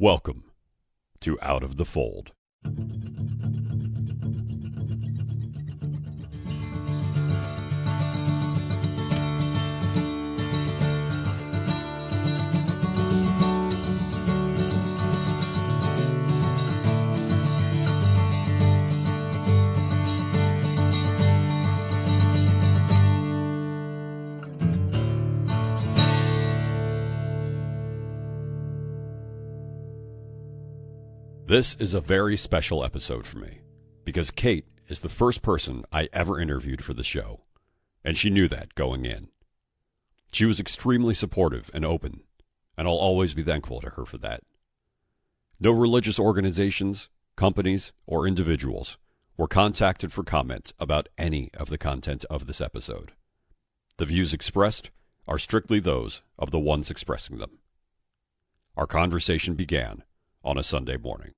Welcome to Out of the Fold. This is a very special episode for me, because Kate is the first person I ever interviewed for the show, and she knew that going in. She was extremely supportive and open, and I'll always be thankful to her for that. No religious organizations, companies, or individuals were contacted for comment about any of the content of this episode. The views expressed are strictly those of the ones expressing them. Our conversation began on a Sunday morning.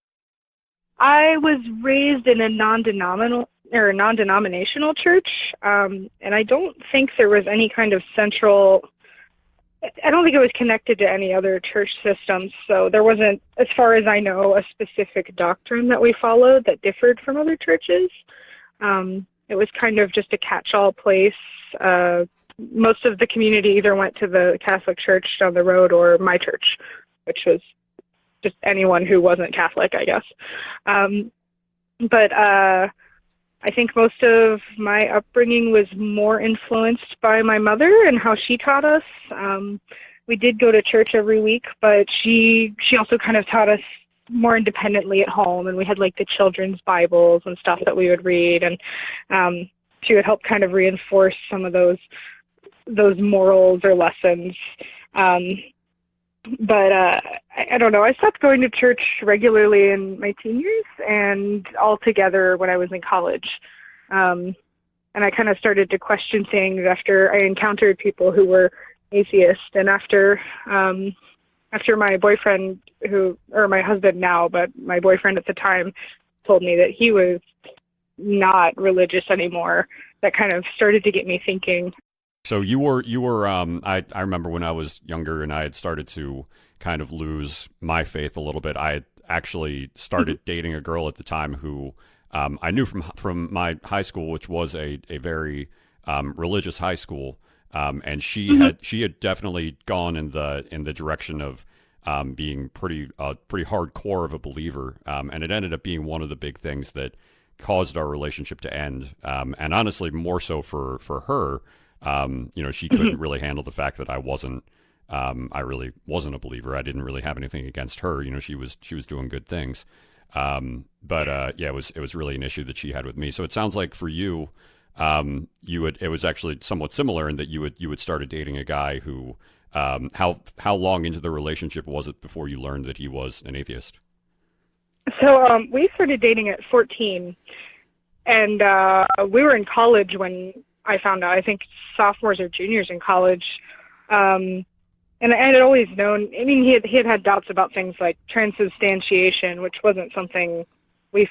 I was raised in a non-denominational church, and I don't think there was any kind of central. I don't think it was connected to any other church systems, so there wasn't, as far as I know, a specific doctrine that we followed that differed from other churches. It was kind of just a catch-all place. Most of the community either went to the Catholic church down the road or my church, which was just anyone who wasn't Catholic, I guess. But I think most of my upbringing was more influenced by my mother and how she taught us. We did go to church every week, but she also kind of taught us more independently at home, and we had like the children's Bibles and stuff that we would read, and she would help kind of reinforce some of those morals or lessons. But I don't know. I stopped going to church regularly in my teen years and altogether when I was in college. And I kind of started to question things after I encountered people who were atheist. And after my boyfriend, my husband now, but my boyfriend at the time, told me that he was not religious anymore, that kind of started to get me thinking. So you were. I remember when I was younger and I had started to kind of lose my faith a little bit. I had actually started dating a girl at the time who I knew from my high school, which was a very religious high school, and she had definitely gone in the direction of being pretty hardcore of a believer, and it ended up being one of the big things that caused our relationship to end, and honestly more so for her. She couldn't really handle the fact that I really wasn't a believer. I didn't really have anything against her. She was doing good things. It was really an issue that she had with me. So it sounds like for you, it was actually somewhat similar in that you had started dating a guy who, how long into the relationship was it before you learned that he was an atheist? So, we started dating at 14, and, we were in college when I found out, I think sophomores or juniors in college. And I had always known, I mean, he had doubts about things like transubstantiation, which wasn't something we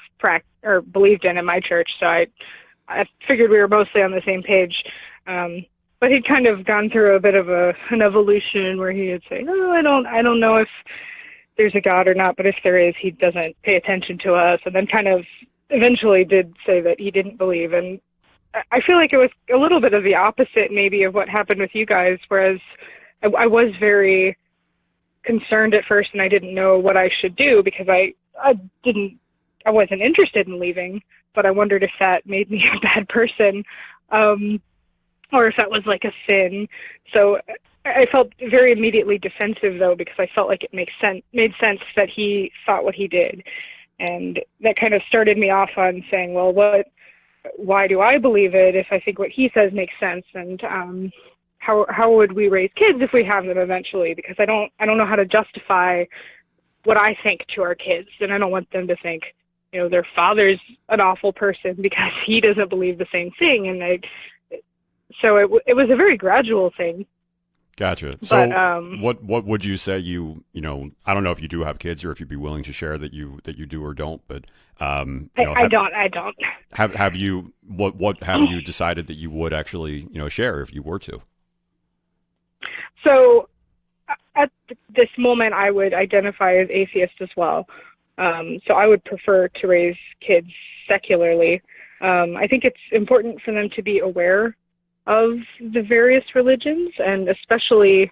believed in my church. So I figured we were mostly on the same page. But he'd kind of gone through a bit of an evolution where he would say, "No, I don't know if there's a God or not, but if there is, he doesn't pay attention to us." And then kind of eventually did say that he didn't believe. And I feel like it was a little bit of the opposite maybe of what happened with you guys, whereas I was very concerned at first and I didn't know what I should do because I wasn't interested in leaving, but I wondered if that made me a bad person, or if that was like a sin. So I felt very immediately defensive though, because I felt like it made sense that he thought what he did. And that kind of started me off on saying, well, why do I believe it if I think what he says makes sense? And how would we raise kids if we have them eventually? Because I don't know how to justify what I think to our kids, and I don't want them to think, their father's an awful person because he doesn't believe the same thing. And so it was a very gradual thing. Gotcha. So what would you say I don't know if you do have kids or if you'd be willing to share that you do or don't, but I don't. Have you what have you decided that you would actually share if you were to? So at this moment I would identify as atheist as well. So I would prefer to raise kids secularly. I think it's important for them to be aware of the various religions, and especially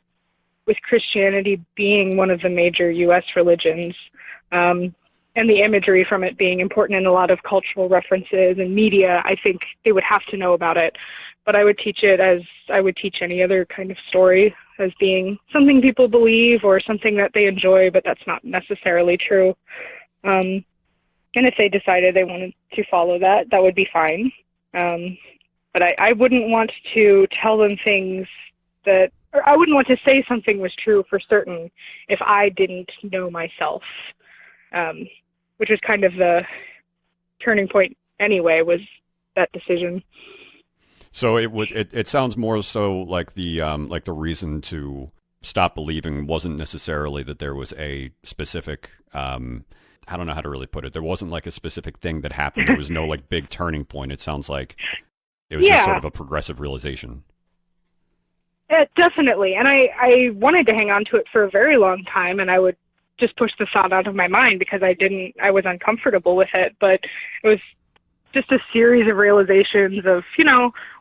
with Christianity being one of the major U.S. religions, and the imagery from it being important in a lot of cultural references and media. I think they would have to know about it. But I would teach it as I would teach any other kind of story, as being something people believe or something that they enjoy, but that's not necessarily true. And if they decided they wanted to follow that, that would be fine. But I wouldn't want to tell them things that, or I wouldn't want to say something was true for certain if I didn't know myself, which was kind of the turning point anyway, was that decision. So it sounds more so like the reason to stop believing wasn't necessarily that there was a specific, I don't know how to really put it. There wasn't like a specific thing that happened. There was no like big turning point. It sounds like it was just sort of a progressive realization. Definitely. And I wanted to hang on to it for a very long time, and I would just push the thought out of my mind because I was uncomfortable with it. But it was just a series of realizations of,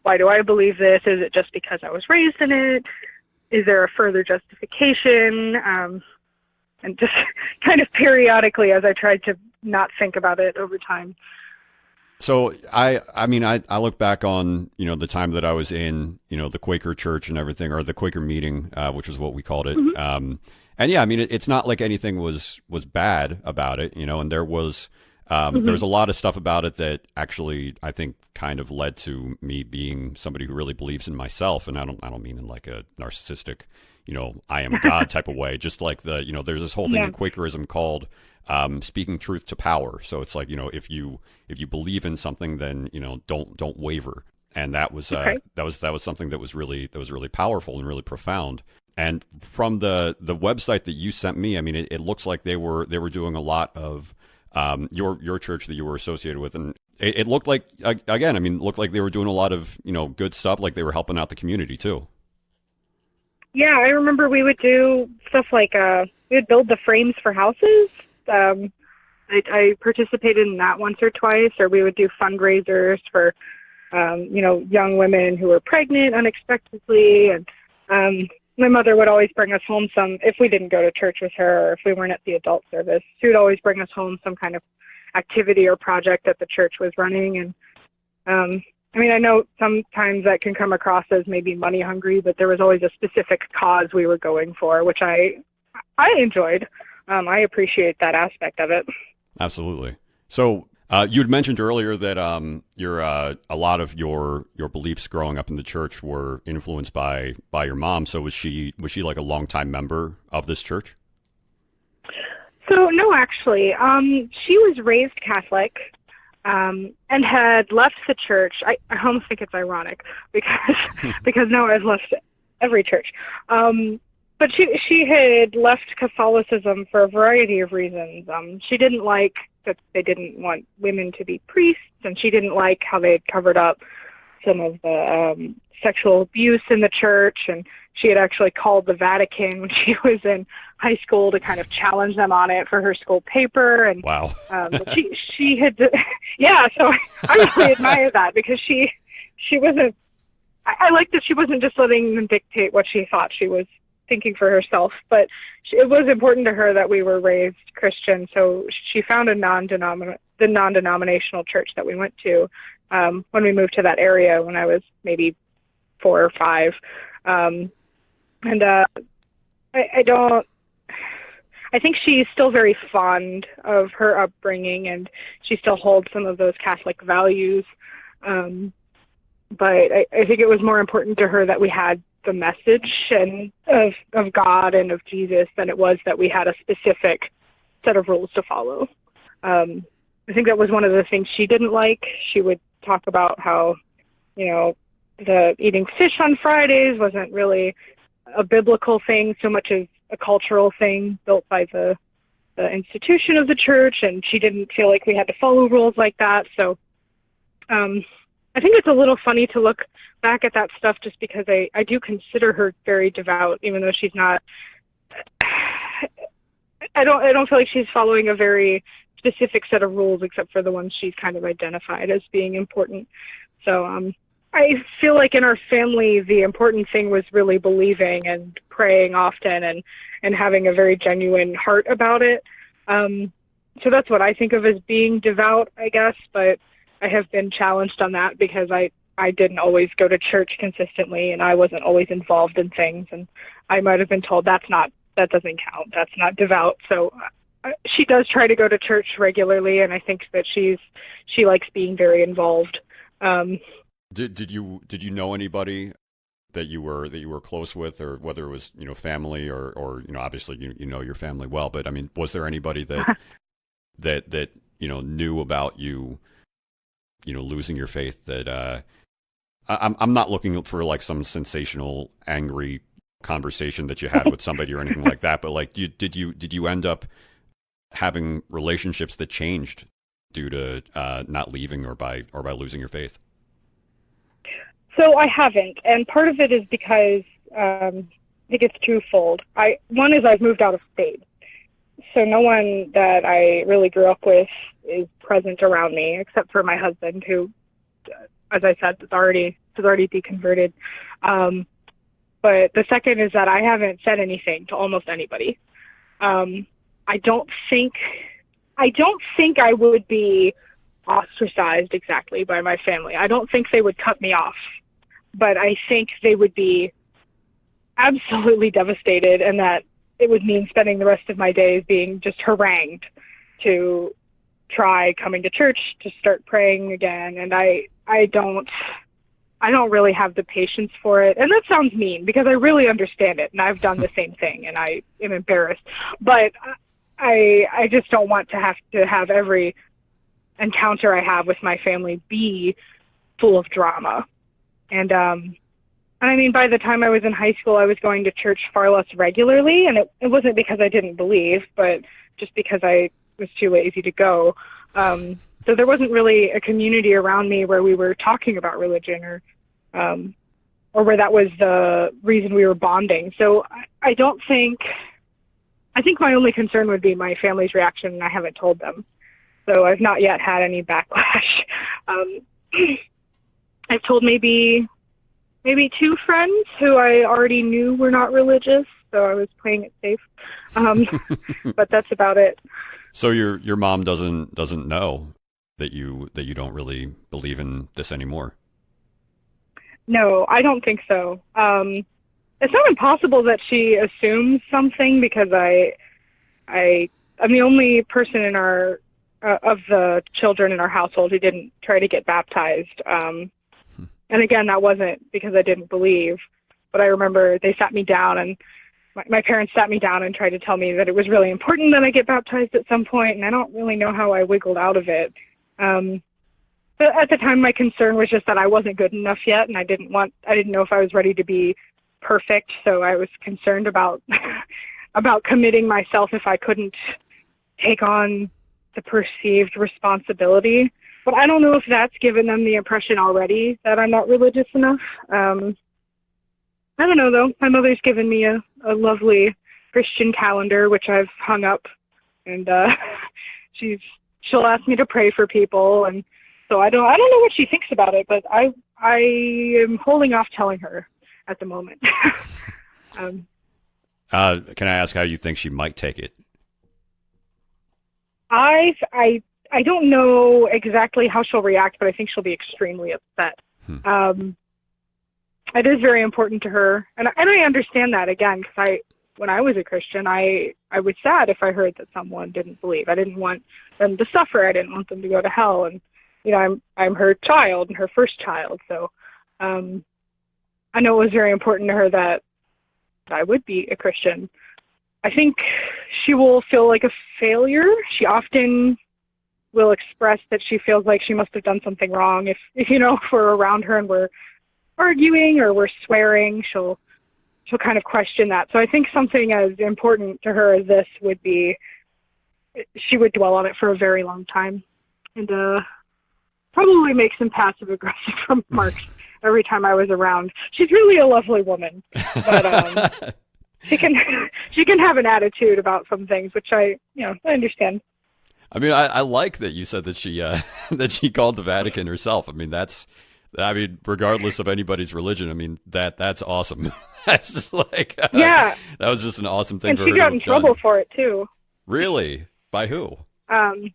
why do I believe this? Is it just because I was raised in it? Is there a further justification? And just kind of periodically as I tried to not think about it over time. So I look back on, the time that I was in, the Quaker church and everything, or the Quaker meeting, which was what we called it. Mm-hmm. And yeah, it's not like anything was bad about it, and there was a lot of stuff about it that actually I think kind of led to me being somebody who really believes in myself. And I don't mean in like a narcissistic, I am God type of way, just like there's this whole thing in Quakerism called speaking truth to power. So it's like, if you believe in something, then, don't waver. And that was that was something that was really powerful and really profound. And from the website that you sent me, it looks like they were doing a lot of your church that you were associated with, and it looked like looked like they were doing a lot of good stuff, like they were helping out the community too. Yeah, I remember we would do stuff like we would build the frames for houses. I participated in that once or twice, or we would do fundraisers for young women who were pregnant unexpectedly, and my mother would always bring us home if we didn't go to church with her, or if we weren't at the adult service, she would always bring us home some kind of activity or project that the church was running. And I know sometimes that can come across as maybe money hungry, but there was always a specific cause we were going for, which I enjoyed. I appreciate that aspect of it. Absolutely. So you'd mentioned earlier that a lot of your beliefs growing up in the church were influenced by your mom. So was she like a longtime member of this church? So no, actually, she was raised Catholic and had left the church. I almost think it's ironic because now I've left every church. But she had left Catholicism for a variety of reasons. She didn't like that they didn't want women to be priests, and she didn't like how they had covered up some of the sexual abuse in the church, and she had actually called the Vatican when she was in high school to kind of challenge them on it for her school paper. And wow. she had, so I really admire that, because she wasn't, I like that she wasn't just letting them dictate what she thought. She was thinking for herself, but it was important to her that we were raised Christian. So she found the non-denominational church that we went to when we moved to that area when I was maybe 4 or 5. I think she's still very fond of her upbringing, and she still holds some of those Catholic values. But I think it was more important to her that we had the message and of God and of Jesus than it was that we had a specific set of rules to follow. I think that was one of the things she didn't like. She would talk about how, the eating fish on Fridays wasn't really a biblical thing so much as a cultural thing built by the institution of the church, and she didn't feel like we had to follow rules like that. So I think it's a little funny to look back at that stuff, just because I do consider her very devout, even though she's not I don't feel like she's following a very specific set of rules except for the ones she's kind of identified as being important. So I feel like in our family, the important thing was really believing and praying often and having a very genuine heart about it. So that's what I think of as being devout, I guess, but I have been challenged on that because I didn't always go to church consistently and I wasn't always involved in things, and I might have been told that doesn't count, that's not devout. So she does try to go to church regularly, and I think that she likes being very involved. Did you know anybody that you were close with, or whether it was family or obviously you know your family well, but I mean, was there anybody that that knew about you losing your faith? That I'm not looking for like some sensational angry conversation that you had with somebody or anything like that, but like did you end up having relationships that changed due to not leaving or by losing your faith? So I haven't, and part of it is because I think it's twofold. One is I've moved out of state, so no one that I really grew up with is present around me, except for my husband, who, as I said, is already deconverted. But the second is that I haven't said anything to almost anybody. I don't think I would be ostracized exactly by my family. I don't think they would cut me off, but I think they would be absolutely devastated, and that it would mean spending the rest of my days being just harangued to try coming to church, to start praying again. And I don't really have the patience for it. And that sounds mean because I really understand it, and I've done the same thing, and I am embarrassed. But I just don't want to have every encounter I have with my family be full of drama. And I mean, by the time I was in high school, I was going to church far less regularly, and it wasn't because I didn't believe, but just because I was too lazy to go. So there wasn't really a community around me where we were talking about religion or where that was the reason we were bonding. So I think my only concern would be my family's reaction, and I haven't told them. So I've not yet had any backlash. I've told maybe 2 friends who I already knew were not religious, so I was playing it safe. But that's about it. So your mom doesn't know that you don't really believe in this anymore? No, I don't think so. It's not impossible that she assumes something, because I'm the only person in our of the children in our household who didn't try to get baptized. And again, that wasn't because I didn't believe, but I remember they sat me down, and my parents sat me down and tried to tell me that it was really important that I get baptized at some point, and I don't really know how I wiggled out of it. But at the time, my concern was just that I wasn't good enough yet, and I didn't know if I was ready to be perfect, so I was concerned about committing myself if I couldn't take on the perceived responsibility. But I don't know if that's given them the impression already that I'm not religious enough. I don't know, though. My mother's given me a lovely Christian calendar, which I've hung up, and she'll ask me to pray for people, and so I don't know what she thinks about it, but I am holding off telling her at the moment. Can I ask how you think she might take it? I don't know exactly how she'll react, but I think she'll be extremely upset. It is very important to her, and I understand that, again, because when I was a Christian, I was sad if I heard that someone didn't believe. I didn't want them to suffer. I didn't want them to go to hell, and I'm her child and her first child, so I know it was very important to her that I would be a Christian. I think she will feel like a failure. She often will express that she feels like she must have done something wrong. If we're around her and we're arguing or we're swearing, she'll kind of question that. So I think something as important to her as this would be, she would dwell on it for a very long time, and probably make some passive aggressive remarks every time I was around. She's really a lovely woman, but she can she can have an attitude about some things, which I understand. I mean, I like that you said that she that she called the Vatican herself. I mean, regardless of anybody's religion, I mean that's awesome. That's just like Yeah, that was just an awesome thing and for she her to got in have done. trouble for it too. Really? By who? Um,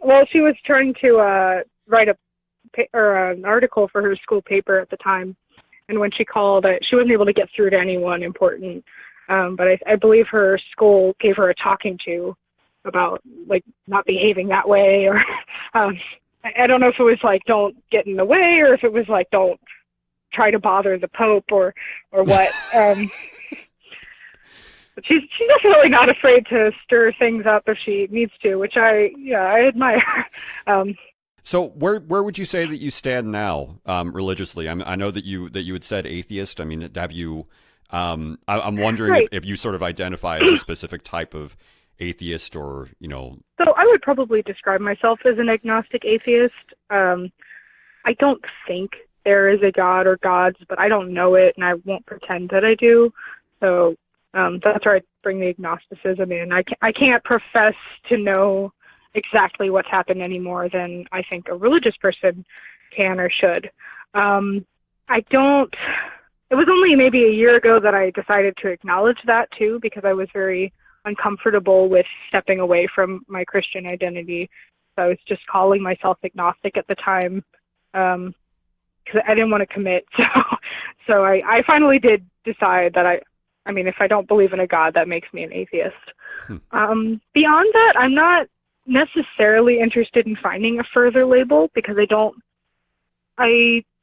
well, she was trying to write an article for her school paper at the time, and when she called, she wasn't able to get through to anyone important. But I believe her school gave her a talking to about like not behaving that way, or I don't know if it was like don't get in the way, or if it was like don't try to bother the Pope, or what. But she's definitely not afraid to stir things up if she needs to, which I admire. So where would you say that you stand now religiously? I know that you had said atheist. I mean, have you? I'm wondering Right. if you sort of identify as a specific type of atheist, or So I would probably describe myself as an agnostic atheist. I don't think there is a God or gods, but I don't know it, and I won't pretend that I do. So that's where I bring the agnosticism in. I can't profess to know exactly what's happened any more than I think a religious person can or should. I don't. It was only maybe a year ago that I decided to acknowledge that too, because I was very uncomfortable with stepping away from my Christian identity. So I was just calling myself agnostic at the time, because I didn't want to commit. So I finally did decide that I mean, if I don't believe in a God, that makes me an atheist. Beyond that, I'm not necessarily interested in finding a further label, because I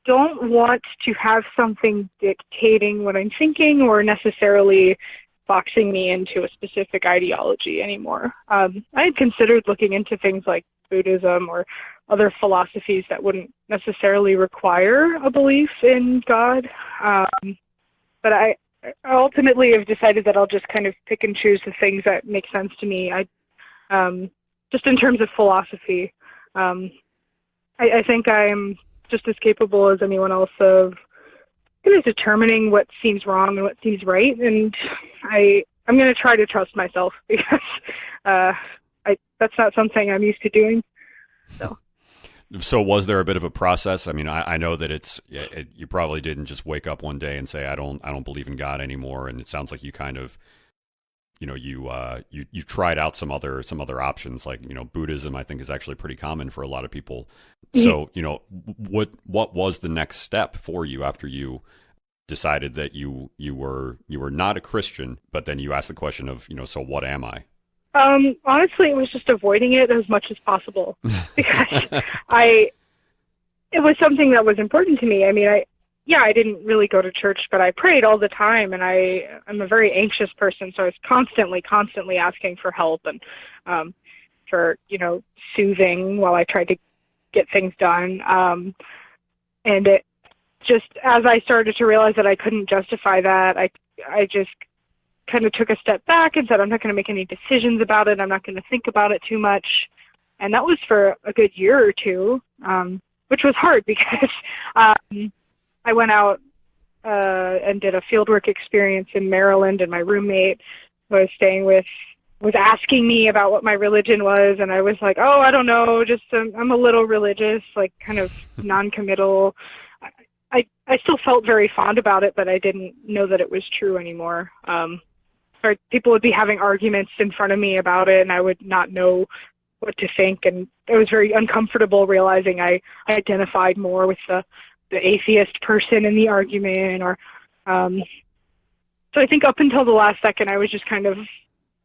don't want to have something dictating what I'm thinking or necessarily boxing me into a specific ideology anymore. I had considered looking into things like Buddhism or other philosophies that wouldn't necessarily require a belief in God. But I ultimately have decided that I'll just kind of pick and choose the things that make sense to me. Just in terms of philosophy, I think I'm just as capable as anyone else of kind of determining what seems wrong and what seems right, and I'm going to try to trust myself, because that's not something I'm used to doing. So was there a bit of a process? I mean, I know that you probably didn't just wake up one day and say I don't believe in God anymore, and it sounds like you kind of you tried out some other options, like Buddhism. I think is actually pretty common for a lot of people. So what was the next step for you after you decided that you were not a Christian, but then you asked the question of so what am I? Honestly, it was just avoiding it as much as possible, because it was something that was important to me. I mean, I didn't really go to church, but I prayed all the time, and I'm a very anxious person, so I was constantly asking for help and for soothing while I tried to get things done. And it just, as I started to realize that I couldn't justify that, I just kind of took a step back and said, I'm not going to make any decisions about it. I'm not going to think about it too much. And that was for a good year or two, which was hard, because I went out and did a fieldwork experience in Maryland, and my roommate who I was staying with was asking me about what my religion was, and I was like, oh, I don't know, just I'm a little religious, like kind of non-committal. I still felt very fond about it, but I didn't know that it was true anymore. Or people would be having arguments in front of me about it, and I would not know what to think, and I was very uncomfortable realizing I identified more with the atheist person in the argument, or so I think up until the last second I was just kind of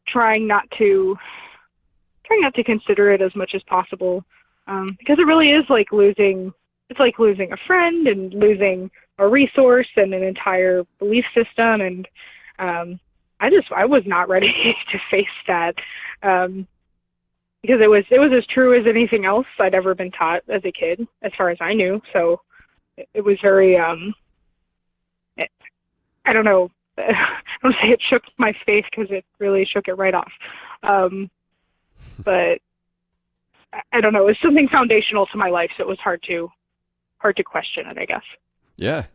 trying not to consider it as much as possible, because it really is like losing a friend and losing a resource and an entire belief system, and I was not ready to face that, because it was as true as anything else I'd ever been taught as a kid, as far as I knew. So it was very, I don't know, I don't say it shook my faith, because it really shook it right off. But I don't know, it was something foundational to my life, so it was hard to question it, I guess. Yeah.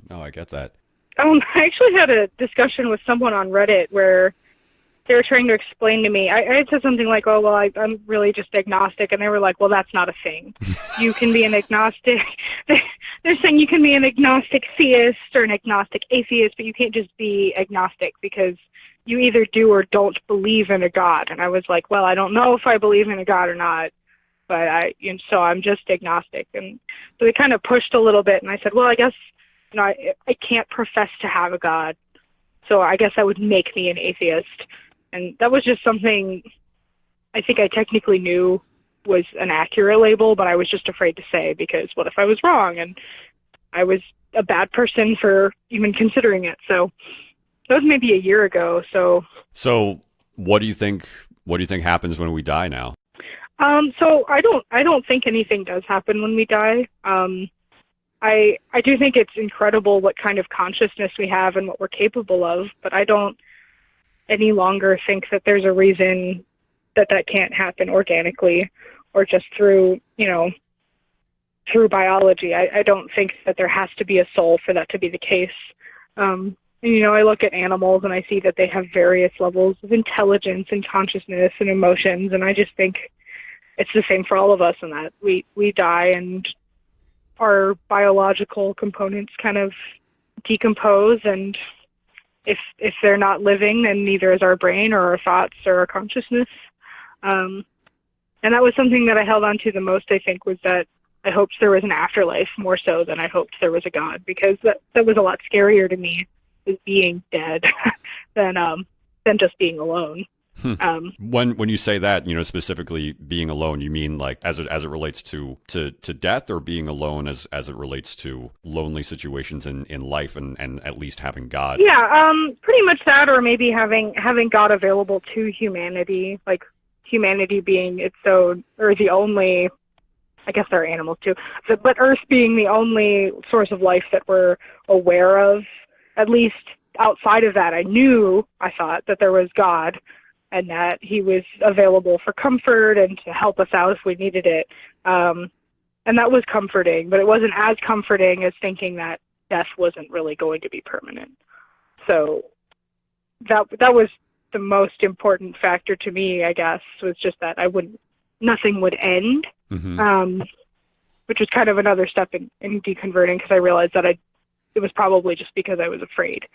No, I get that. I actually had a discussion with someone on Reddit where they were trying to explain to me. I had said something like, "Oh, well, I'm really just agnostic," and they were like, "Well, that's not a thing. You can be an agnostic." They're saying you can be an agnostic theist or an agnostic atheist, but you can't just be agnostic because you either do or don't believe in a God. And I was like, "Well, I don't know if I believe in a God or not, but so I'm just agnostic." And so they kind of pushed a little bit, and I said, "Well, I guess I can't profess to have a God, so I guess that would make me an atheist." And that was just something I think I technically knew was an accurate label, but I was just afraid to say because what if I was wrong and I was a bad person for even considering it. So that was maybe a year ago. So what do you think happens when we die now? So I don't think anything does happen when we die. I do think it's incredible what kind of consciousness we have and what we're capable of, but I don't any longer think that there's a reason that can't happen organically or just through biology. I don't think that there has to be a soul for that to be the case. I look at animals and I see that they have various levels of intelligence and consciousness and emotions, and I just think it's the same for all of us in that we die and our biological components kind of decompose, and if they're not living, then neither is our brain or our thoughts or our consciousness. And that was something that I held on to the most, I think, was that I hoped there was an afterlife more so than I hoped there was a God, because that was a lot scarier to me, is being dead than just being alone. When you say that, specifically being alone, you mean like as it relates to death, or being alone as it relates to lonely situations in life and at least having God? Yeah, pretty much that, or maybe having God available to humanity, like humanity being its own, or the only, I guess there are animals too, but Earth being the only source of life that we're aware of. At least outside of that, I thought that there was God, and that he was available for comfort and to help us out if we needed it. And that was comforting, but it wasn't as comforting as thinking that death wasn't really going to be permanent. So that was the most important factor to me, I guess, was just that nothing would end, which was kind of another step in deconverting, because I realized that it was probably just because I was afraid,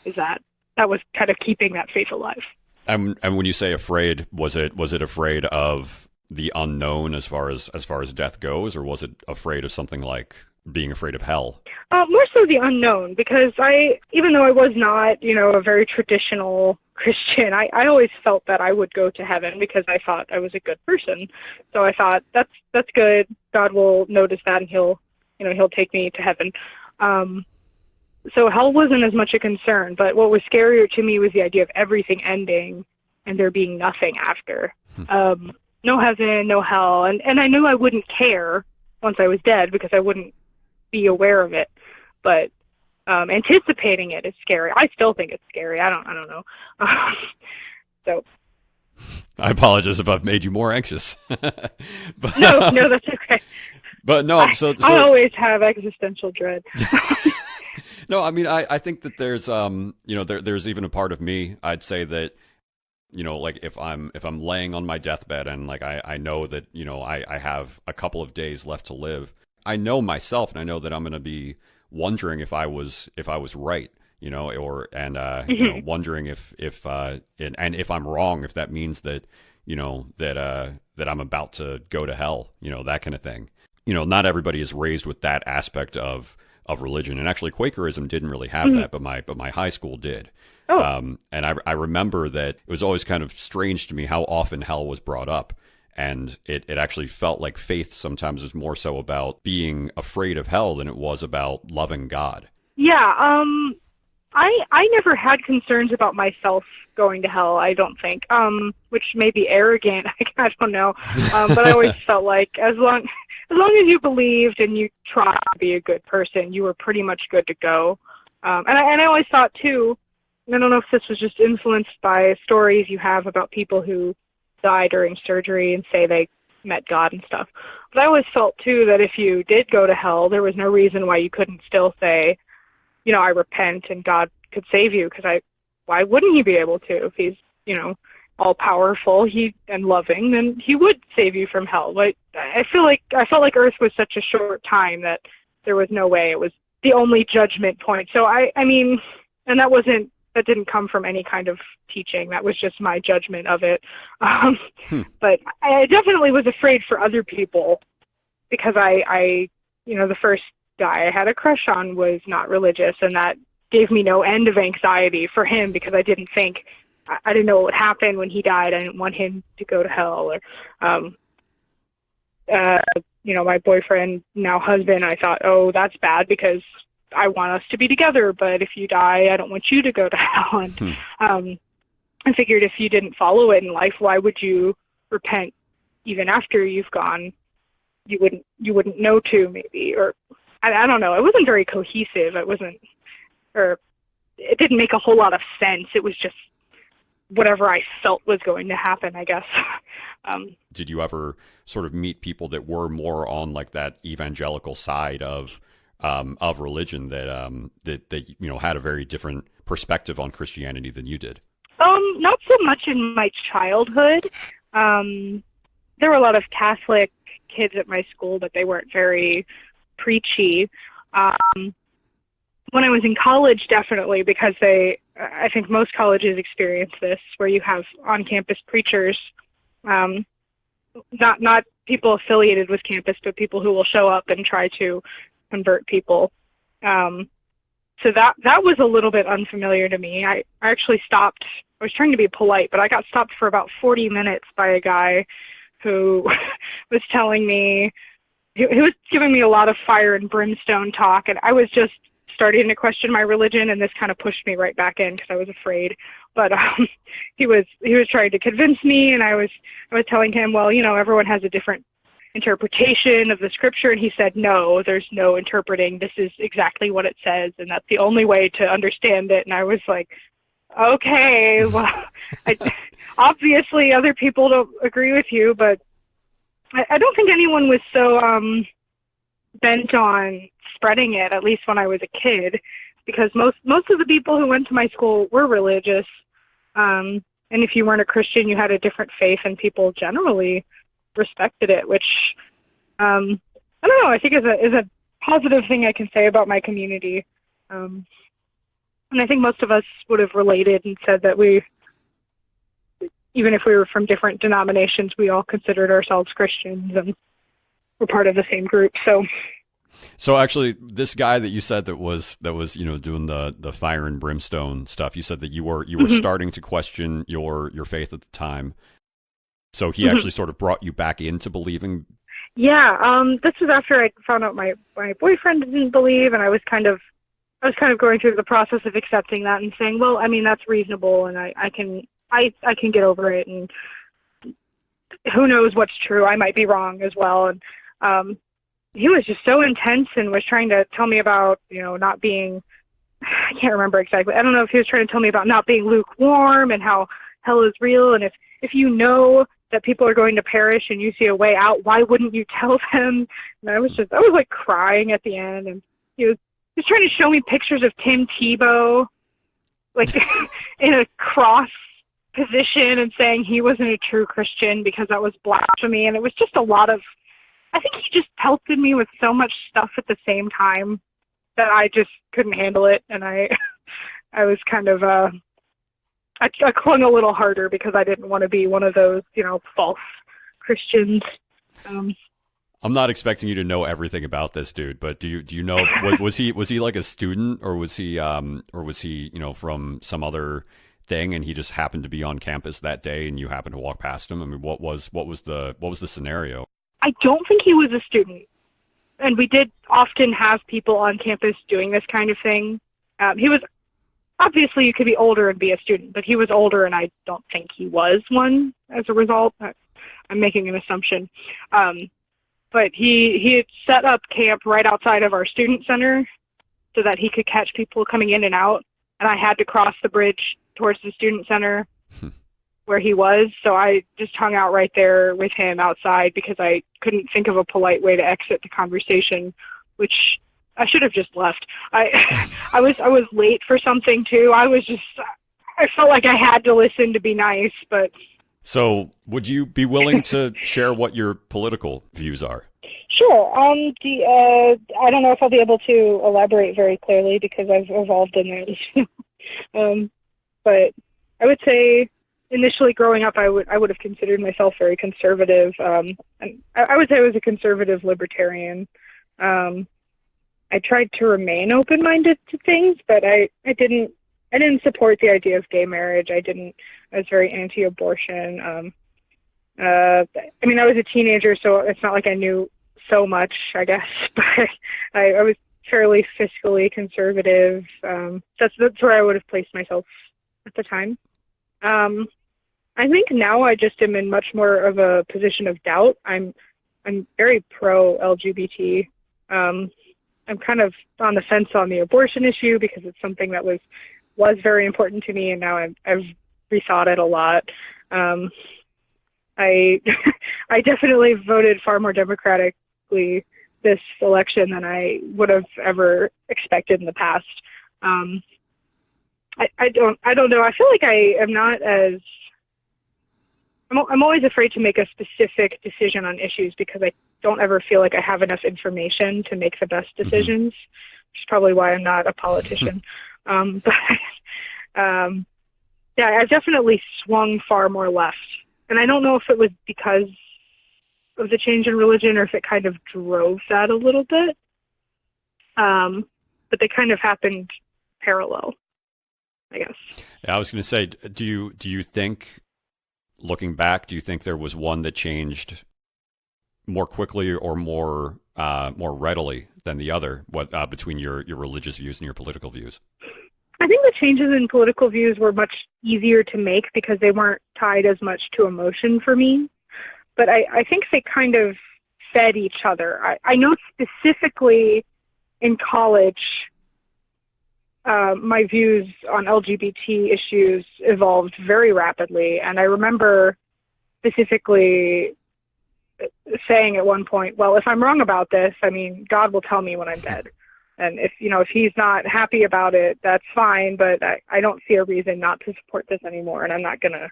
is that was kind of keeping that faith alive. And when you say afraid, was it afraid of the unknown as far as death goes, or was it afraid of something like being afraid of hell? More so the unknown, because even though I was not, a very traditional Christian, I always felt that I would go to heaven because I thought I was a good person. So I thought that's good. God will notice that and he'll take me to heaven. So hell wasn't as much a concern, but what was scarier to me was the idea of everything ending and there being nothing after. No heaven, no hell. And I knew I wouldn't care once I was dead because I wouldn't be aware of it. But anticipating it is scary. I still think it's scary. I don't know. So I apologize if I've made you more anxious. But, no, that's okay. But no, I always have existential dread. No, I mean, I think that there's there's even a part of me, I'd say that, like if I'm laying on my deathbed and like I know that, I have a couple of days left to live, I know myself, and I know that I'm going to be wondering if I was right, wondering if I'm wrong, if that means that, that I'm about to go to hell, that kind of thing. Not everybody is raised with that aspect of religion, and actually Quakerism didn't really have that, but my high school did. And I remember that it was always kind of strange to me how often hell was brought up, and it actually felt like faith sometimes was more so about being afraid of hell than it was about loving God. Yeah, I never had concerns about myself going to hell, I don't think, which may be arrogant, I don't know, but I always felt like as long as you believed and you tried to be a good person, you were pretty much good to go. And I always thought, too, I don't know if this was just influenced by stories you have about people who die during surgery and say they met God and stuff. But I always felt, too, that if you did go to hell, there was no reason why you couldn't still say, I repent and God could save you, because why wouldn't he be able to? If he's, all powerful, and loving, then he would save you from hell. But I felt like Earth was such a short time that there was no way it was the only judgment point. So I mean, and that didn't come from any kind of teaching. That was just my judgment of it. But I definitely was afraid for other people, because I the first guy I had a crush on was not religious, and that gave me no end of anxiety for him, because I didn't know what would happen when he died. I didn't want him to go to hell. Or, my boyfriend, now husband, I thought, oh, that's bad, because I want us to be together, but if you die, I don't want you to go to hell. And I figured if you didn't follow it in life, why would you repent even after you've gone? You wouldn't know to, maybe, or I don't know. It wasn't very cohesive. It didn't make a whole lot of sense. It was just whatever I felt was going to happen, I guess. Did you ever sort of meet people that were more on like that evangelical side of religion that had a very different perspective on Christianity than you did? Not so much in my childhood. There were a lot of Catholic kids at my school, but they weren't very preachy. When I was in college, definitely, because I think most colleges experience this, where you have on-campus preachers, not people affiliated with campus, but people who will show up and try to convert people. So that was a little bit unfamiliar to me. I actually stopped. I was trying to be polite, but I got stopped for about 40 minutes by a guy who was telling me, he was giving me a lot of fire and brimstone talk, and I was just starting to question my religion, and this kind of pushed me right back in because I was afraid. But he was trying to convince me, and I was telling him, well, everyone has a different interpretation of the scripture, and he said, no, there's no interpreting. This is exactly what it says, and that's the only way to understand it. And I was like, okay, well, obviously other people don't agree with you, but I don't think anyone was so bent on spreading it, at least when I was a kid, because most of the people who went to my school were religious, and if you weren't a Christian, you had a different faith, and people generally respected it, which I don't know, I think is a positive thing I can say about my community. And I think most of us would have related and said that even if we were from different denominations, we all considered ourselves Christians and were part of the same group. So actually, this guy that you said that was doing the fire and brimstone stuff, you said that you were starting to question your faith at the time. So he actually sort of brought you back into believing. Yeah, this was after I found out my boyfriend didn't believe, and I was kind of going through the process of accepting that and saying, well, I mean, that's reasonable, and I can get over it, and who knows what's true? I might be wrong as well. And he was just so intense and was trying to tell me about, not being, I can't remember exactly. I don't know if he was trying to tell me about not being lukewarm and how hell is real. And if you know that people are going to perish and you see a way out, why wouldn't you tell them? And I was like crying at the end. And he was trying to show me pictures of Tim Tebow, like in a cross position, and saying he wasn't a true Christian because that was blasphemy. And it was just a lot of, I think he just pelted me with so much stuff at the same time that I just couldn't handle it. And I was kind of, I clung a little harder because I didn't want to be one of those, false Christians. I'm not expecting you to know everything about this dude, but do you know, was he like a student, or was he from some other thing, and he just happened to be on campus that day and you happened to walk past him? I mean, what was the scenario? I don't think he was a student, and we did often have people on campus doing this kind of thing. He was, obviously you could be older and be a student, but he was older, and I don't think he was one as a result. I'm making an assumption. But he had set up camp right outside of our student center so that he could catch people coming in and out, and I had to cross the bridge towards the student center where he was, so I just hung out right there with him outside because I couldn't think of a polite way to exit the conversation, which I should have just left. I was late for something too. I felt like I had to listen to be nice, but. So, would you be willing to share what your political views are? Sure. I don't know if I'll be able to elaborate very clearly because I've evolved in there. But I would say initially growing up, I would have considered myself very conservative. And I would say I was a conservative libertarian. I tried to remain open-minded to things, but I didn't support the idea of gay marriage. I was very anti-abortion. I was a teenager, so it's not like I knew so much, I guess, but I was fairly fiscally conservative. That's where I would have placed myself at the time. I think now I just am in much more of a position of doubt. I'm very pro-LGBT. I'm kind of on the fence on the abortion issue because it's something that was very important to me, and now I've rethought it a lot. I definitely voted far more democratically this election than I would have ever expected in the past. I don't know. I feel like I am not as. I'm always afraid to make a specific decision on issues because I don't ever feel like I have enough information to make the best decisions, which is probably why I'm not a politician. Yeah, I've definitely swung far more left. And I don't know if it was because of the change in religion or if it kind of drove that a little bit. But they kind of happened parallel, I guess. Yeah, I was going to say, do you think, looking back, do you think there was one that changed more quickly or more readily than the other? Between your religious views and your political views? I think the changes in political views were much easier to make because they weren't tied as much to emotion for me. But I think they kind of fed each other. I know specifically in college, my views on LGBT issues evolved very rapidly. And I remember specifically saying at one point, well, if I'm wrong about this, I mean, God will tell me when I'm dead. And if he's not happy about it, that's fine, but I don't see a reason not to support this anymore, and I'm not going to.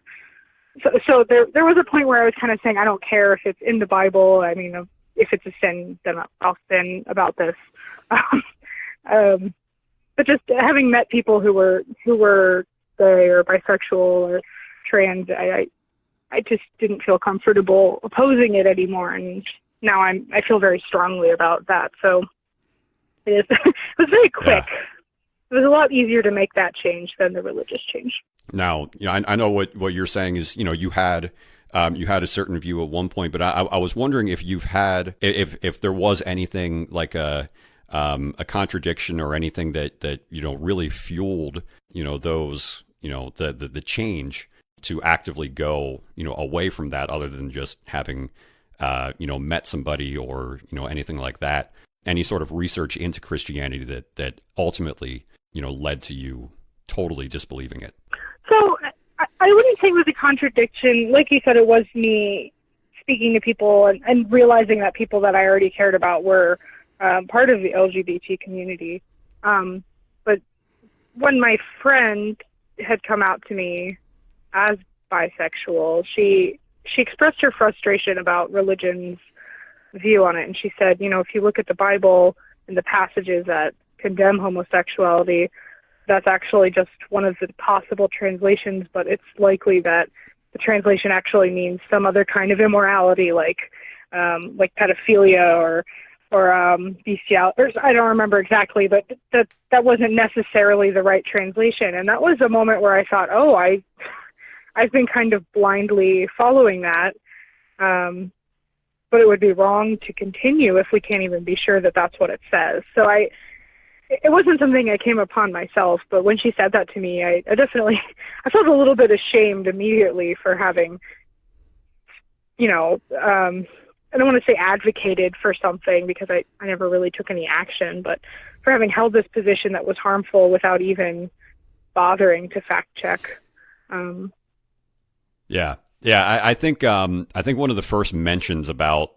So there was a point where I was kind of saying, I don't care if it's in the Bible. I mean, if it's a sin, then I'll sin about this. But just having met people who were gay or bisexual or trans, I just didn't feel comfortable opposing it anymore, and now I feel very strongly about that. So. It was very quick. Yeah. It was a lot easier to make that change than the religious change. Now, I know what you're saying is, you had a certain view at one point, but I was wondering if you've had, if there was anything like a contradiction or anything that really fueled, those, the change to actively go, away from that, other than just having, met somebody or, anything like that. Any sort of research into Christianity that ultimately, led to you totally disbelieving it? So I wouldn't say it was a contradiction. Like you said, it was me speaking to people and realizing that people that I already cared about were part of the LGBT community. But when my friend had come out to me as bisexual, she expressed her frustration about religion's view on it, and she said, if you look at the Bible and the passages that condemn homosexuality, that's actually just one of the possible translations, but it's likely that the translation actually means some other kind of immorality, like pedophilia or bestiality, or I don't remember exactly, but that wasn't necessarily the right translation. And that was a moment where I thought, I've been kind of blindly following that. But it would be wrong to continue if we can't even be sure that that's what it says. So it wasn't something I came upon myself, but when she said that to me, I felt a little bit ashamed immediately for having, I don't want to say advocated for something because I never really took any action, but for having held this position that was harmful without even bothering to fact check. Yeah, I think one of the first mentions about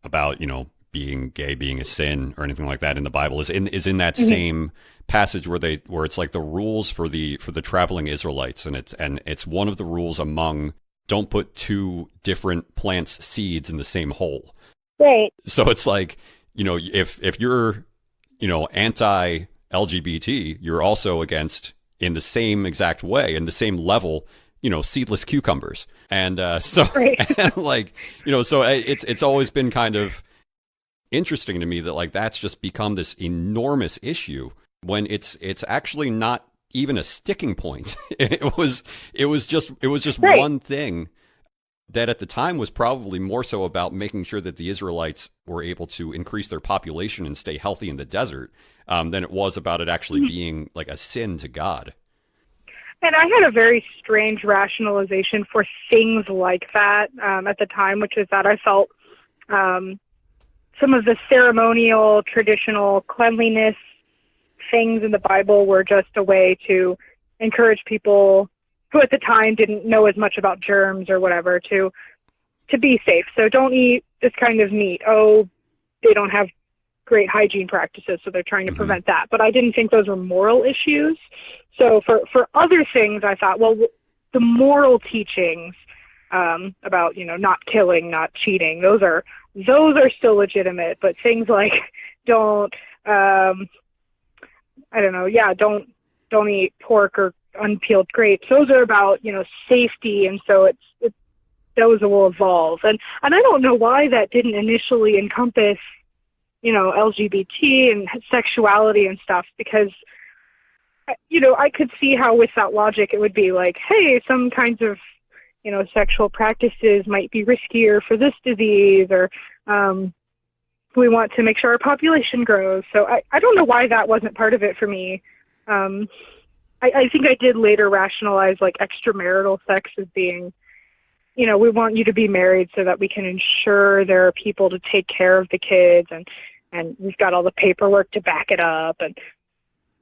being being gay being a sin or anything like that in the Bible is in that same passage where it's like the rules for the traveling Israelites, and it's one of the rules among don't put two different plants' seeds in the same hole. Right. So it's like, if you're, anti-LGBT, you're also against, in the same exact way, in the same level, seedless cucumbers. And Right. and like, so it's always been kind of interesting to me that like that's just become this enormous issue when it's actually not even a sticking point. It was just Right. one thing that at the time was probably more so about making sure that the Israelites were able to increase their population and stay healthy in the desert, than it was about it actually being like a sin to God. And I had a very strange rationalization for things like that at the time, which is that I felt some of the ceremonial, traditional cleanliness things in the Bible were just a way to encourage people who at the time didn't know as much about germs or whatever to be safe. So don't eat this kind of meat. Oh, they don't have great hygiene practices, so they're trying to prevent that. But I didn't think those were moral issues. So for other things, I thought, well, the moral teachings about, not killing, not cheating, those are still legitimate. But things like don't, don't eat pork or unpeeled grapes. Those are about, safety. And so those will evolve. And I don't know why that didn't initially encompass, LGBT and sexuality and stuff, because, I could see how with that logic it would be like, hey, some kinds of, sexual practices might be riskier for this disease, or we want to make sure our population grows. So I don't know why that wasn't part of it for me. I think I did later rationalize like extramarital sex as being, we want you to be married so that we can ensure there are people to take care of the kids, and we've got all the paperwork to back it up.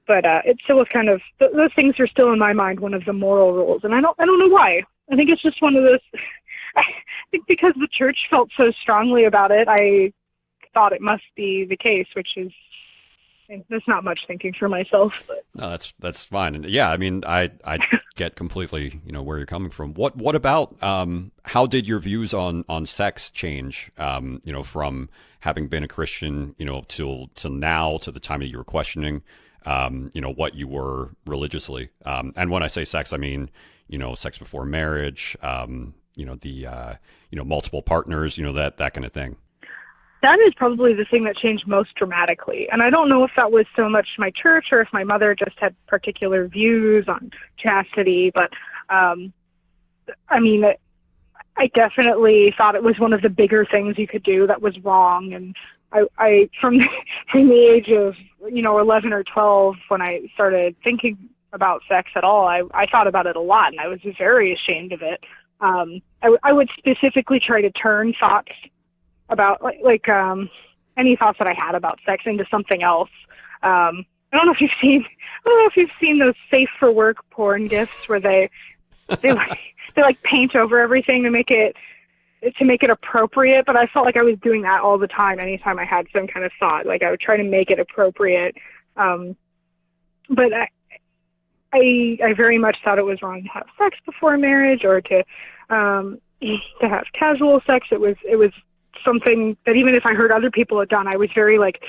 But it still was kind of, those things are still in my mind one of the moral rules, and I don't know why. I think it's just one of those. I think because the church felt so strongly about it, I thought it must be the case, which is, that's not much thinking for myself. But. No, that's fine. And yeah, I mean, I get completely, where you're coming from. What about, how did your views on sex change, from having been a Christian, till now, to the time that you were questioning, what you were religiously? And when I say sex, I mean, sex before marriage, multiple partners, that kind of thing. That is probably the thing that changed most dramatically. And I don't know if that was so much my church or if my mother just had particular views on chastity, but I definitely thought it was one of the bigger things you could do that was wrong. And I from the age of, 11 or 12, when I started thinking about sex at all, I thought about it a lot, and I was very ashamed of it. I would specifically try to turn thoughts about any thoughts that I had about sex into something else. I don't know if you've seen those safe for work porn gifs where they paint over everything to make it appropriate. But I felt like I was doing that all the time. Anytime I had some kind of thought, like I would try to make it appropriate. But I very much thought it was wrong to have sex before marriage, or to have casual sex. It was something that even if I heard other people had done, I was very like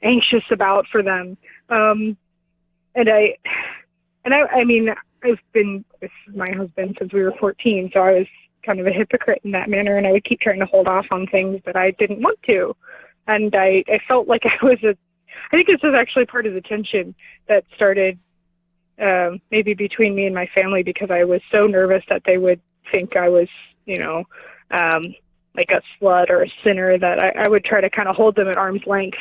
anxious about for them. And I mean, I've been with my husband since we were 14, so I was kind of a hypocrite in that manner, and I would keep trying to hold off on things that I didn't want to. And I felt like I think this was actually part of the tension that started maybe between me and my family, because I was so nervous that they would think I was, like a slut or a sinner, that I would try to kind of hold them at arm's length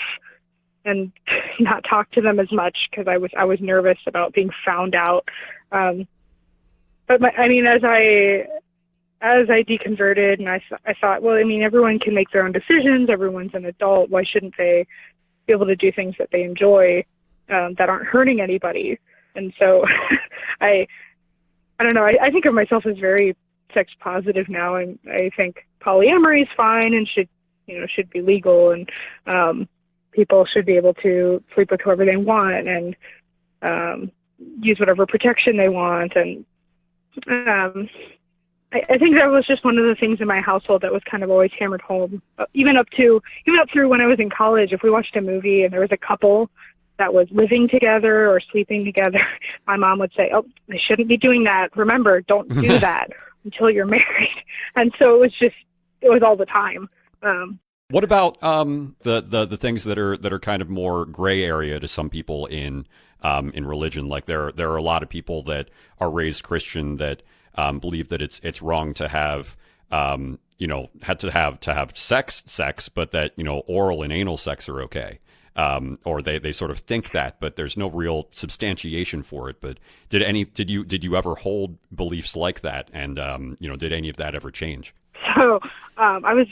and not talk to them as much, because I was nervous about being found out. But as I deconverted, and I thought, well, everyone can make their own decisions. Everyone's an adult. Why shouldn't they be able to do things that they enjoy, that aren't hurting anybody? And so I don't know. I think of myself as very sex positive now, and I think polyamory is fine and should, should be legal, and people should be able to sleep with whoever they want and use whatever protection they want. And I think that was just one of the things in my household that was kind of always hammered home, even up through when I was in college. If we watched a movie and there was a couple that was living together or sleeping together, my mom would say, "Oh, they shouldn't be doing that. Remember, don't do that until you're married." And so it was all the time. What about the things that are kind of more gray area to some people in religion? Like there are a lot of people that are raised Christian that believe that it's wrong to have had to have sex, but that oral and anal sex are okay. Or they sort of think that, but there's no real substantiation for it. But did you ever hold beliefs like that? And did any of that ever change? So I was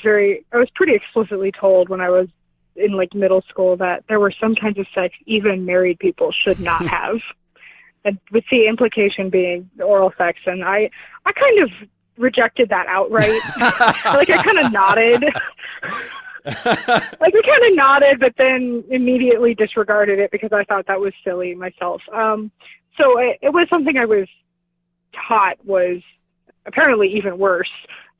pretty explicitly told when I was in like middle school that there were some kinds of sex even married people should not have, and with the implication being oral sex. And I kind of rejected that outright. Like I kind of nodded. Like we kind of nodded, but then immediately disregarded it because I thought that was silly myself. So it was something I was taught was apparently even worse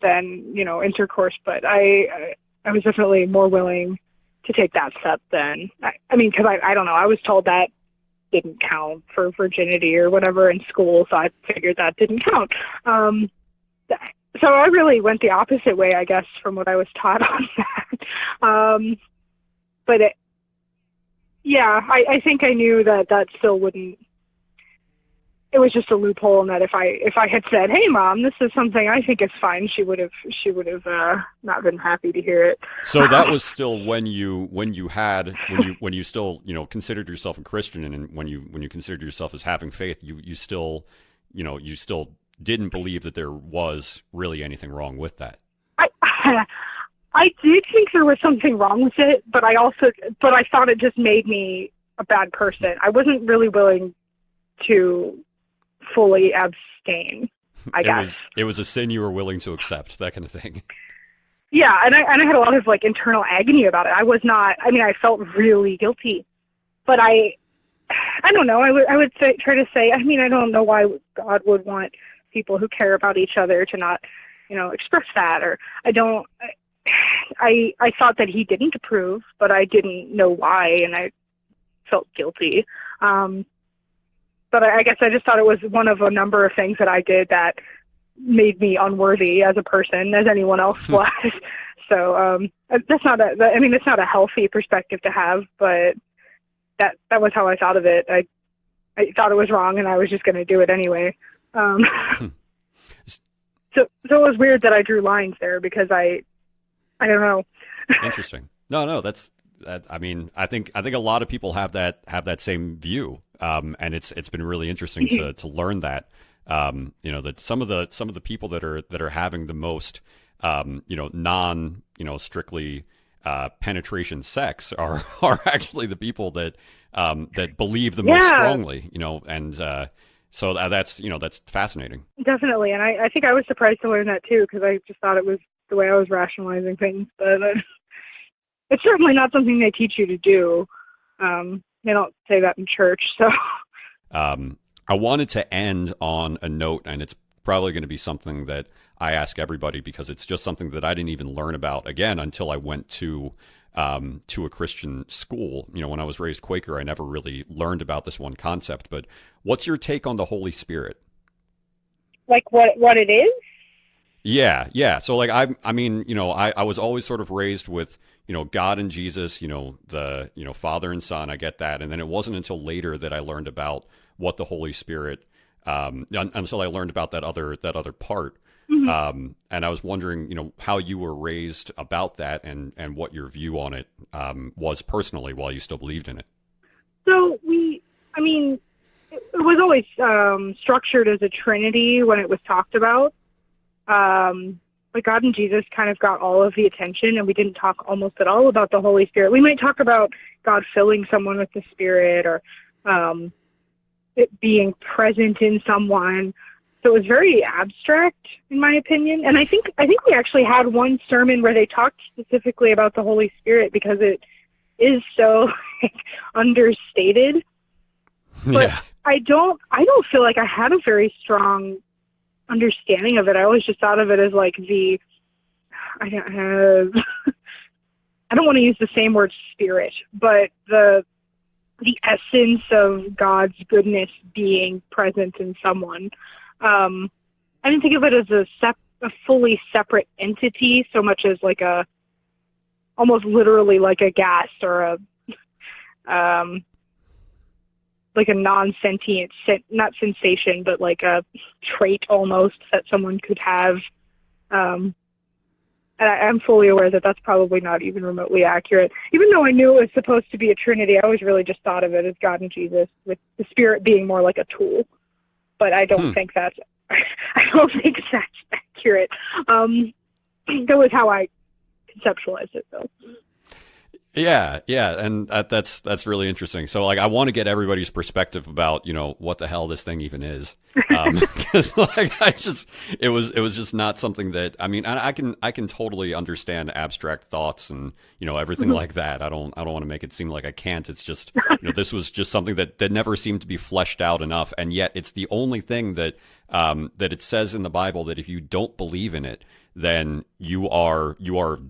than intercourse, but I was definitely more willing to take that step than because I don't know, I was told that didn't count for virginity or whatever in school, so I figured that didn't count. So I really went the opposite way, I guess, from what I was taught on that. But I think I knew that still wouldn't. It was just a loophole, and that if I had said, "Hey, Mom, this is something I think is fine," she would have not been happy to hear it. So that was still when you still considered yourself a Christian, and when you considered yourself as having faith, you still didn't believe that there was really anything wrong with that. I did think there was something wrong with it, but I thought it just made me a bad person. I wasn't really willing to fully abstain, I guess. It was a sin you were willing to accept, that kind of thing. Yeah, and I had a lot of like internal agony about it. I was not. I felt really guilty, but I don't know. I would try to say. I don't know why God would want people who care about each other to not, express that. Or I don't. I thought that He didn't approve, but I didn't know why, and I felt guilty. But I guess I just thought it was one of a number of things that I did that made me unworthy as a person, as anyone else was. So that's not it's not a healthy perspective to have, but that was how I thought of it. I thought it was wrong, and I was just going to do it anyway. So it was weird that I drew lines there because I don't know. Interesting. No, that's. I think a lot of people have that same view, and it's been really interesting to learn that, that some of the people that are having the most, non, strictly penetration sex are actually the people that believe the most strongly, and so that's fascinating. Definitely, and I think I was surprised to learn that too because I just thought it was the way I was rationalizing things, but. It's certainly not something they teach you to do. They don't say that in church. So, I wanted to end on a note, and it's probably going to be something that I ask everybody because it's just something that I didn't even learn about again until I went to a Christian school. When I was raised Quaker, I never really learned about this one concept. But what's your take on the Holy Spirit? Like what it is? Yeah. So like I was always sort of raised with God and Jesus, the Father and Son. I get that, and then it wasn't until later that I learned about what the Holy Spirit. Until I learned about that other part, and I was wondering, how you were raised about that, and what your view on it was personally while you still believed in it. So it was always structured as a Trinity when it was talked about. But God and Jesus kind of got all of the attention, and we didn't talk almost at all about the Holy Spirit. We might talk about God filling someone with the Spirit or it being present in someone, So it was very abstract, in my opinion. And I think we actually had one sermon where they talked specifically about the Holy Spirit because it is so understated. But Yeah. I don't feel like I had a very strong understanding of it. I always just thought of it as like I don't want to use the same word spirit, but the essence of God's goodness being present in someone. I didn't think of it as a fully separate entity so much as like almost literally like a gas or like a non-sentient, not sensation, but like a trait almost that someone could have. And I'm fully aware that that's probably not even remotely accurate. Even though I knew it was supposed to be a trinity, I always really just thought of it as God and Jesus, with the Spirit being more like a tool. But I don't think that's accurate. That was how I conceptualized it, though. Yeah, and that's really interesting. So, like, I want to get everybody's perspective about, what the hell this thing even is, because like it was just not something that, I mean, I can totally understand abstract thoughts and everything like that. I don't want to make it seem like I can't. It's just this was just something that never seemed to be fleshed out enough, and yet it's the only thing that that it says in the Bible that if you don't believe in it, then you are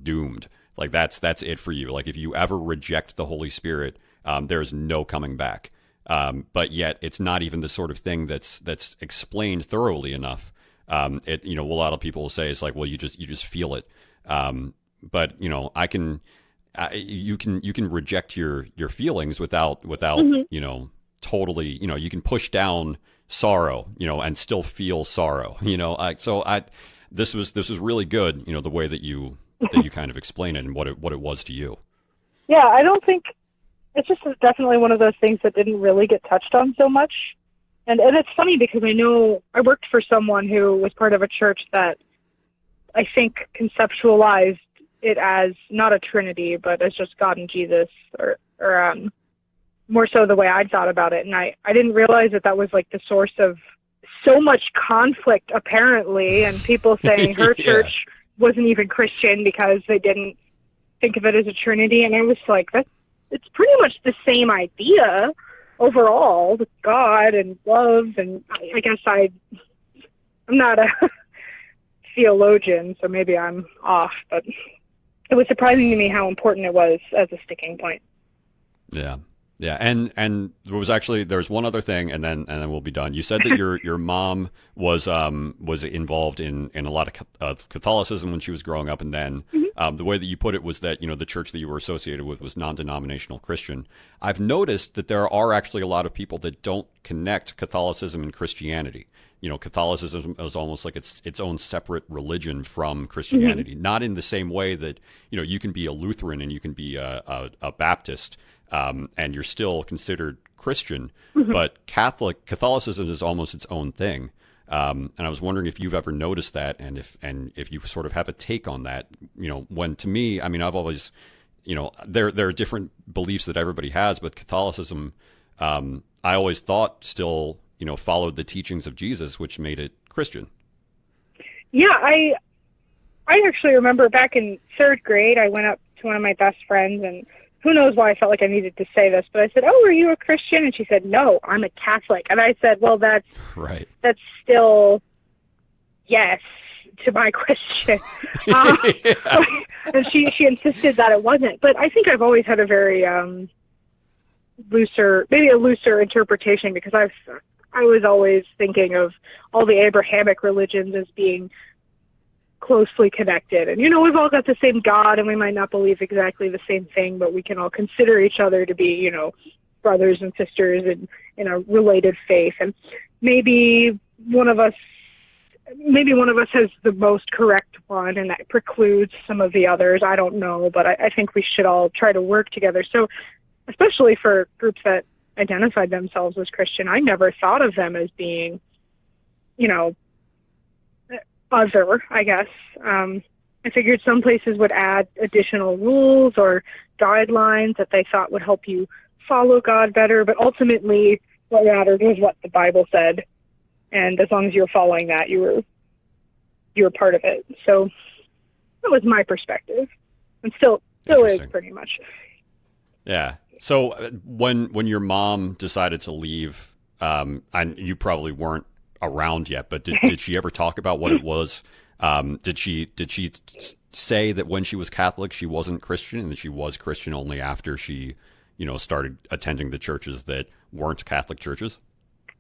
doomed. Like that's it for you. Like if you ever reject the Holy Spirit, there's no coming back. But yet it's not even the sort of thing that's explained thoroughly enough. A lot of people will say it's like, well, you just feel it. But you can reject your feelings without totally, you can push down sorrow, and still feel sorrow, this was really good, the way that you kind of explain it and what it was to you. Yeah, I don't think it's just definitely one of those things that didn't really get touched on so much. And it's funny because I know I worked for someone who was part of a church that I think conceptualized it as not a trinity, but as just God and Jesus, or more so the way I'd thought about it. And I didn't realize that was like the source of so much conflict, apparently, and people saying her church wasn't even Christian because they didn't think of it as a trinity. And I was like, it's pretty much the same idea overall with God and love. And I guess I'm not a theologian, so maybe I'm off, but it was surprising to me how important it was as a sticking point. Yeah. Yeah, and there's one other thing, and then we'll be done. You said that your mom was involved in a lot of Catholicism when she was growing up, and then the way that you put it was that the church that you were associated with was non-denominational Christian. I've noticed that there are actually a lot of people that don't connect Catholicism and Christianity. Catholicism is almost like its own separate religion from Christianity, not in the same way that you can be a Lutheran and you can be a Baptist. And you're still considered Christian, but Catholicism is almost its own thing. And I was wondering if you've ever noticed that, and if you sort of have a take on that. When to me, I mean, I've always, there are different beliefs that everybody has, but Catholicism, I always thought still, followed the teachings of Jesus, which made it Christian. Yeah, I actually remember back in third grade, I went up to one of my best friends, and who knows why I felt like I needed to say this, but I said, "Oh, are you a Christian?" And she said, "No, I'm a Catholic." And I said, "Well, that's right. That's still yes to my question." And she insisted that it wasn't. But I think I've always had a very looser interpretation, because I was always thinking of all the Abrahamic religions as being closely connected, and we've all got the same God, and we might not believe exactly the same thing, but we can all consider each other to be brothers and sisters in a related faith. And maybe one of us has the most correct one, and that precludes some of the others. I don't know, but I think we should all try to work together. So especially for groups that identified themselves as Christian, I never thought of them as being other, I guess. I figured some places would add additional rules or guidelines that they thought would help you follow God better, but ultimately what mattered was what the Bible said. and as long as you were following that, you were part of it. So that was my perspective, and still is pretty much. Yeah. So when your mom decided to leave, and you probably weren't around yet, but did she ever talk about what it was? Did she say that when she was Catholic she wasn't Christian, and that she was Christian only after she, started attending the churches that weren't Catholic churches?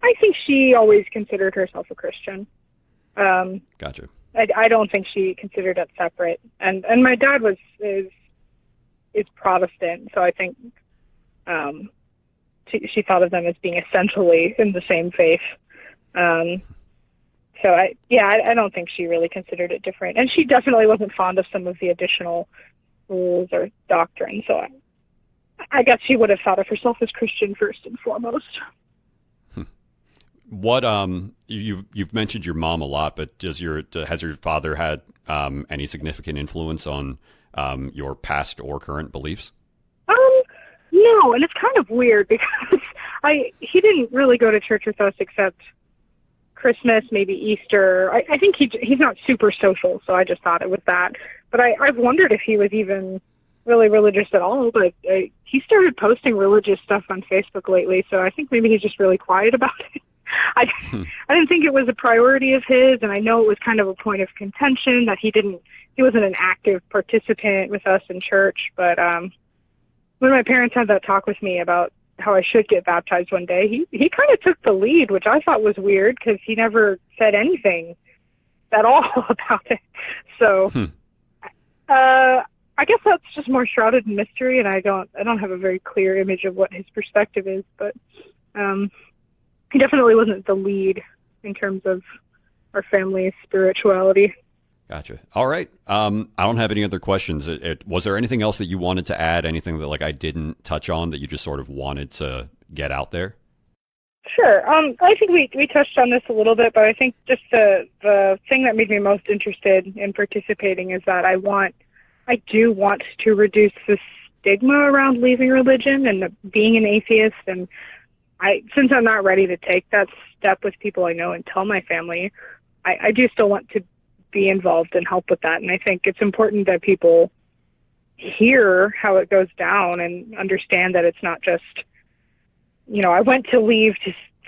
I think she always considered herself a Christian. Gotcha. I don't think she considered it separate. And my dad is Protestant, so I think she thought of them as being essentially in the same faith. So I don't think she really considered it different. And she definitely wasn't fond of some of the additional rules or doctrine. So I guess she would have thought of herself as Christian first and foremost. What you've mentioned your mom a lot, but has your father had any significant influence on your past or current beliefs? No, and it's kind of weird because he didn't really go to church with us except Christmas, maybe Easter. I think he's not super social, so I just thought it was that. But I've wondered if he was even really religious at all. But he started posting religious stuff on Facebook lately, so I think maybe he's just really quiet about it. I didn't think it was a priority of his, and I know it was kind of a point of contention that he wasn't an active participant with us in church. But when my parents had that talk with me about how I should get baptized one day, he kind of took the lead, which I thought was weird because he never said anything at all about it. So I guess that's just more shrouded in mystery, and I don't have a very clear image of what his perspective is, but he definitely wasn't the lead in terms of our family's spirituality. Gotcha. All right. I don't have any other questions. Was there anything else that you wanted to add? Anything that I didn't touch on that you just sort of wanted to get out there? Sure. I think we touched on this a little bit, but I think just the thing that made me most interested in participating is that I do want to reduce the stigma around leaving religion and being an atheist. And since I'm not ready to take that step with people I know and tell my family, I do still want to be involved and help with that. And I think it's important that people hear how it goes down and understand that it's not just, I went to leave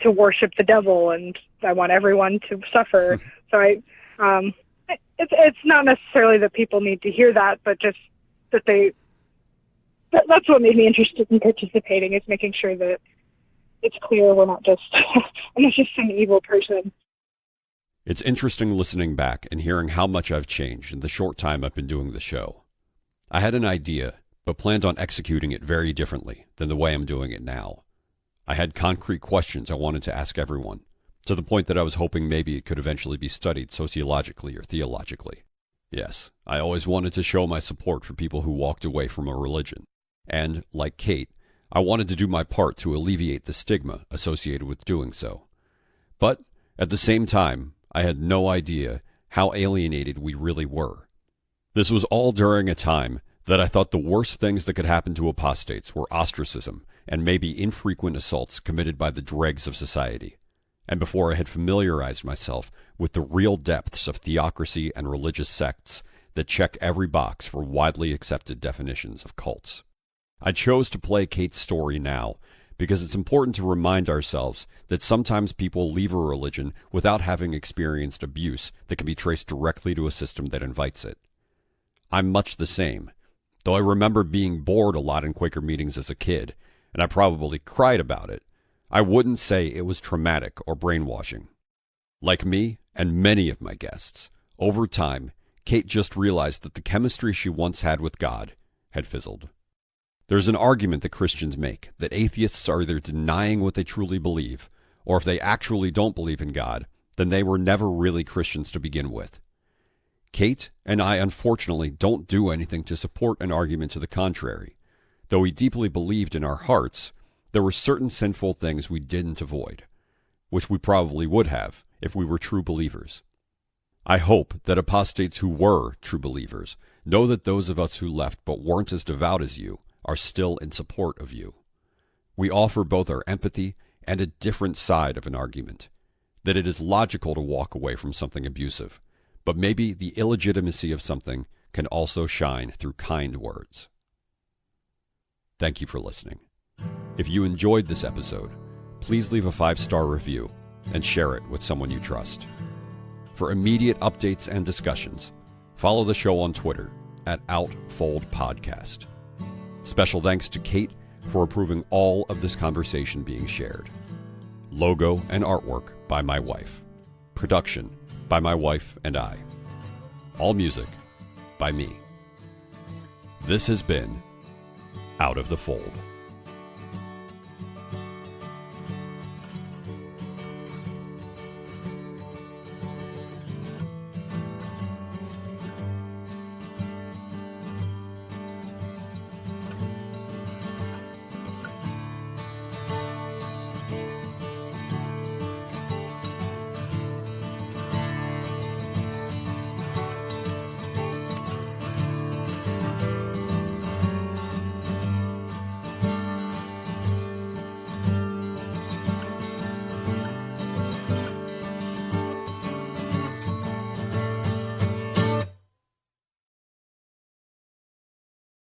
to worship the devil and I want everyone to suffer. So it's not necessarily that people need to hear that, but just that that's what made me interested in participating, is making sure that it's clear I'm not just some evil person. It's interesting listening back and hearing how much I've changed in the short time I've been doing the show. I had an idea, but planned on executing it very differently than the way I'm doing it now. I had concrete questions I wanted to ask everyone, to the point that I was hoping maybe it could eventually be studied sociologically or theologically. Yes, I always wanted to show my support for people who walked away from a religion. And, like Kate, I wanted to do my part to alleviate the stigma associated with doing so. But, at the same time, I had no idea how alienated we really were. This was all during a time that I thought the worst things that could happen to apostates were ostracism and maybe infrequent assaults committed by the dregs of society, and before I had familiarized myself with the real depths of theocracy and religious sects that check every box for widely accepted definitions of cults. I chose to play Kate's story now because it's important to remind ourselves that sometimes people leave a religion without having experienced abuse that can be traced directly to a system that invites it. I'm much the same, though I remember being bored a lot in Quaker meetings as a kid, and I probably cried about it. I wouldn't say it was traumatic or brainwashing. Like me and many of my guests, over time, Kate just realized that the chemistry she once had with God had fizzled. There's an argument that Christians make that atheists are either denying what they truly believe, or if they actually don't believe in God, then they were never really Christians to begin with. Kate and I unfortunately don't do anything to support an argument to the contrary. Though we deeply believed in our hearts, there were certain sinful things we didn't avoid, which we probably would have if we were true believers. I hope that apostates who were true believers know that those of us who left but weren't as devout as you are still in support of you. We offer both our empathy and a different side of an argument. that it is logical to walk away from something abusive, but maybe the illegitimacy of something can also shine through kind words. Thank you for listening. If you enjoyed this episode, please leave a 5-star review and share it with someone you trust. For immediate updates and discussions, follow the show on Twitter at OutFoldPodcast. Special thanks to Kate for approving all of this conversation being shared. Logo and artwork by my wife. Production by my wife and I. All music by me. This has been Out of the Fold.